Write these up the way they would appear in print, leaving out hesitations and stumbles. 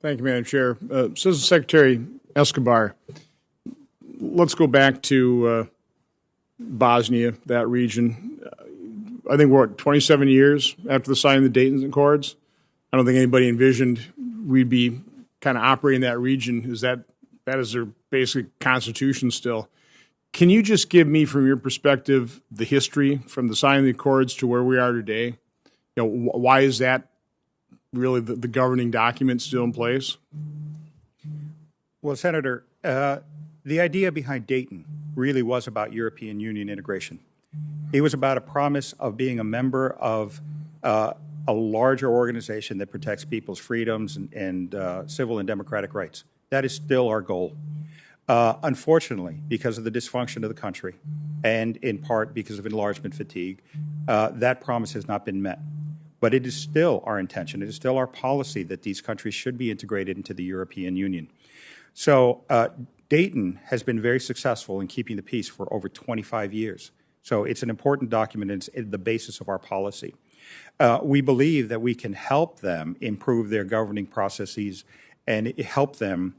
Thank you, Madam Chair. Assistant Secretary Escobar, let's go back to Bosnia, that region. I think we're at 27 years after the signing of the Dayton Accords. I don't think anybody envisioned we'd be kind of operating that region. That is their basic constitution still. Can you just give me, from your perspective, the history from the signing of the Accords to where we are today? You know, why is that really the governing document still in place? Well, Senator, the idea behind Dayton really was about European Union integration. It was about a promise of being a member of a larger organization that protects people's freedoms and civil and democratic rights. That is still our goal. Unfortunately, because of the dysfunction of the country, and in part because of enlargement fatigue, that promise has not been met. But it is still our intention, it is still our policy that these countries should be integrated into the European Union. So Dayton has been very successful in keeping the peace for over 25 years. So it's an important document, and it's the basis of our policy. We believe that we can help them improve their governing processes and help them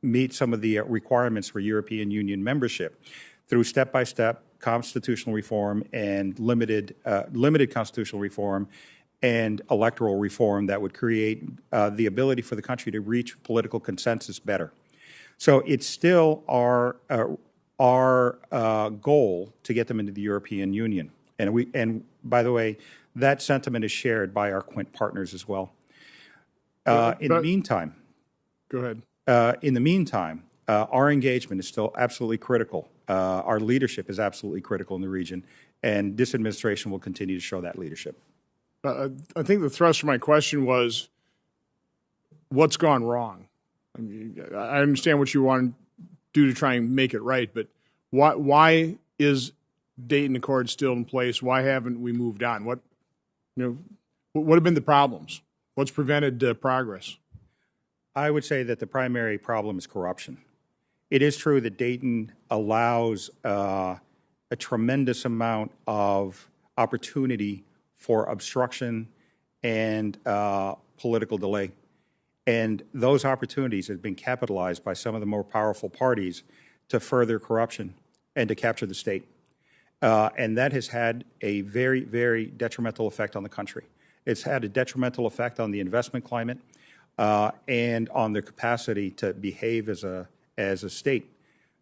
meet some of the requirements for European Union membership through step-by-step constitutional reform and limited constitutional reform and electoral reform that would create the ability for the country to reach political consensus better. So it's still our goal to get them into the European Union. And by the way, that sentiment is shared by our Quint partners as well. In the meantime, go ahead. In the meantime, our engagement is still absolutely critical. Our leadership is absolutely critical in the region, and this administration will continue to show that leadership. I think the thrust of my question was, what's gone wrong? I mean, I understand what you want to do to try and make it right, but why is Dayton Accord still in place? Why haven't we moved on? What have been the problems? What's prevented progress? I would say that the primary problem is corruption. It is true that Dayton allows a tremendous amount of opportunity for obstruction and political delay. And those opportunities have been capitalized by some of the more powerful parties to further corruption and to capture the state. And that has had a very, very detrimental effect on the country. It's had a detrimental effect on the investment climate and on their capacity to behave as a state.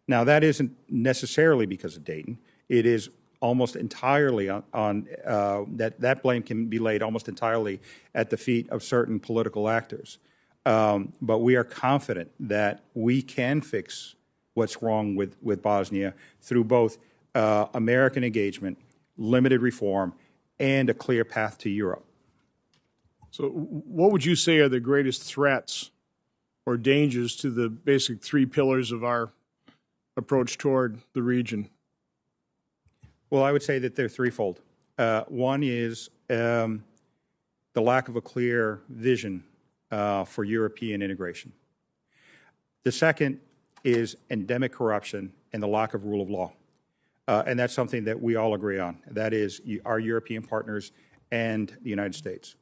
Now, that isn't necessarily because of Dayton. It is almost entirely on that blame can be laid almost entirely at the feet of certain political actors. But we are confident that we can fix what's wrong with Bosnia through both American engagement, limited reform, and a clear path to Europe. So what would you say are the greatest threats or dangers to the basic three pillars of our approach toward the region? Well, I would say that they're threefold. One is the lack of a clear vision for European integration. The second is endemic corruption and the lack of rule of law. And that's something that we all agree on. That is our European partners and the United States.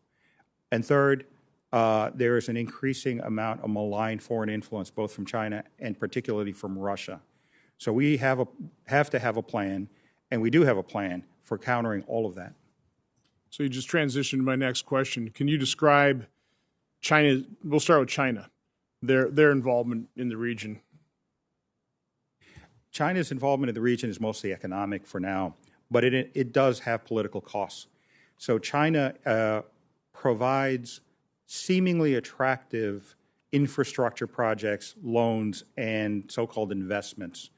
And third, there is an increasing amount of malign foreign influence, both from China and particularly from Russia. So we have to have a plan, and we do have a plan for countering all of that. So you just transitioned to my next question. Can you describe China? We'll start with China, their involvement in the region. China's involvement in the region is mostly economic for now, but it does have political costs. So China provides seemingly attractive infrastructure projects, loans, and so-called investments.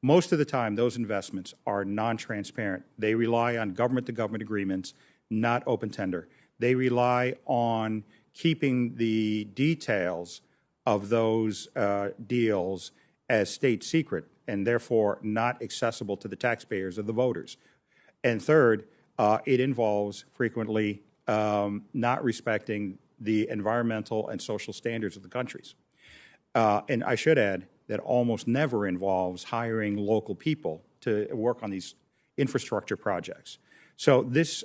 Most of the time, those investments are non-transparent. They rely on government-to-government agreements, not open tender. They rely on keeping the details of those deals as state secret and therefore not accessible to the taxpayers or the voters. And third, it involves frequently not respecting the environmental and social standards of the countries. And I should add that almost never involves hiring local people to work on these infrastructure projects. So this,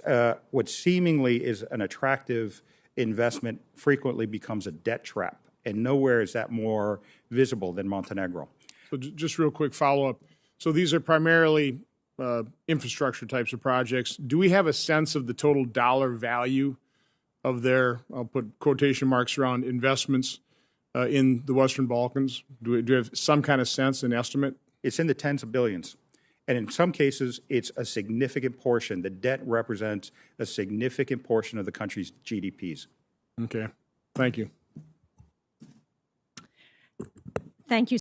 what seemingly is an attractive investment frequently becomes a debt trap, and nowhere is that more visible than Montenegro. So just real quick follow-up. So these are primarily infrastructure types of projects. Do we have a sense of the total dollar value of their, I'll put quotation marks around, investments in the Western Balkans? Do we have some kind of sense and estimate? It's in the tens of billions. And in some cases, it's a significant portion. The debt represents a significant portion of the country's GDPs. Okay. Thank you. Thank you.